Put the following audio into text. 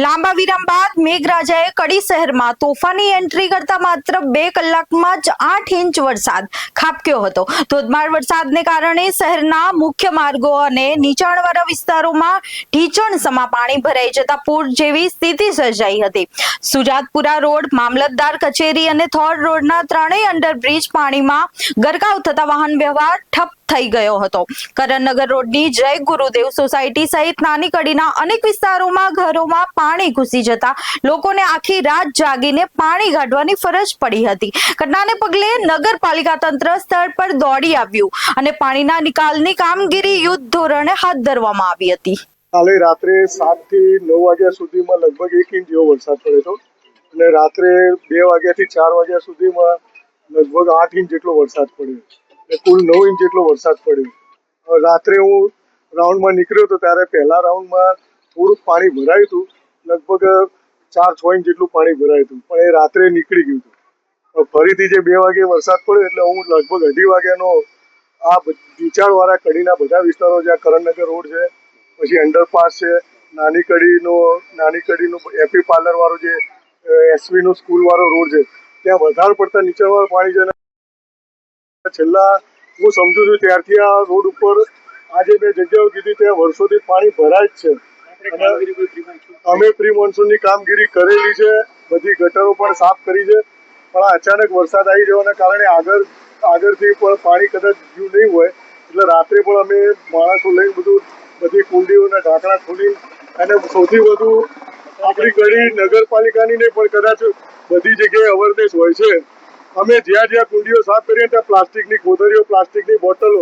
લાંબા વિરામ બાદ મેઘરાજાએ કડી શહેરમાં તોફાની એન્ટ્રી કરતા માત્ર 2 કલાકમાં જ 8 ઇંચ વરસાદ ખાબક્યો હતો. ધોધમાર વરસાદને કારણે શહેરના મુખ્ય માર્ગો અને નીચાણવાળા વિસ્તારોમાં ઢીંચણસમા પાણી ભરાઈ જતા પૂર જેવી સ્થિતિ સર્જાઈ હતી. સુજાતપુરા રોડ, મામલતદાર કચેરી અને થોર રોડના ત્રણેય અંડરબ્રિજ પાણીમાં ગરકાવ થતા વાહન વ્યવહાર ઠપ થઈ ગયો હતો. કરણનગર રોડની જય ગુરુદેવ સોસાયટી સહિત નાની કડીના અનેક વિસ્તારોમાં ઘરોમાં પાણી ઘૂસી જતા લોકોને આખી રાત જાગીને પાણી કાઢવાની ફરજ પડી હતી. ઘટનાને પગલે નગરપાલિકા તંત્ર સ્થળ પર દોડી આવ્યું અને પાણીના નિકાલની કામગીરી યુદ્ધ ધોરણે હાથ ધરવામાં આવી હતી. કાલે રાત્રે 7 થી 9 વાગ્યા સુધીમાં લગભગ 1 ઇંચ જેવો વરસાદ પડ્યો હતો અને રાત્રે 2 વાગ્યાથી 4 વાગ્યા સુધીમાં લગભગ 8 ઇંચ જેટલો વરસાદ પડ્યો. કુલ 9 ઇંચ જેટલો વરસાદ પડ્યો. રાત્રે હું રાઉન્ડમાં નીકળ્યો હતો ત્યારે પહેલા રાઉન્ડમાં થોડુંક પાણી ભરાયું હતું, લગભગ 4-6 ઇંચ જેટલું પાણી ભરાયું હતું, પણ એ રાત્રે નીકળી ગયું હતું. ફરીથી જે 2 વાગે વરસાદ પડ્યો એટલે હું લગભગ 2:30 વાગ્યાનો આ નીચાણવાળા કડીના બધા વિસ્તારો જ્યાં કરણનગર રોડ છે, પછી અંડરપાસ છે, નાની કડીનું એપી પાર્લર વાળો જે એસવીનો સ્કૂલ વાળો રોડ છે, ત્યાં વધારે પડતા નીચાણવાળા પાણી છે. છેલ્લા હું સમજુ છું ત્યારથી આ રોડ ઉપર આજે બે જગ્યાઓ કીધી ત્યાં વર્ષોથી પાણી ભરાય જ છે. અમે પ્રી મોન્સૂનની કામગીરી કરેલી છે, બધી ગટરો પણ સાફ કરી છે, પણ અચાનક વરસાદ આવી જવાના કારણે આગળથી પણ પાણી કદાચ ગયું નહીં હોય એટલે રાત્રે પણ અમે માણસો લઈને બધી કુંડીઓના ઢાંકણા ખોલી અને સૌથી વધુ આપણી કડી નગરપાલિકાની નહીં પણ કદાચ બધી જગ્યાએ અવેરનેસ હોય છે. અમે જ્યાં કુંડીઓ સાફ કરીએ ત્યાં પ્લાસ્ટિકની કોથળીઓ, પ્લાસ્ટિકની બોટલો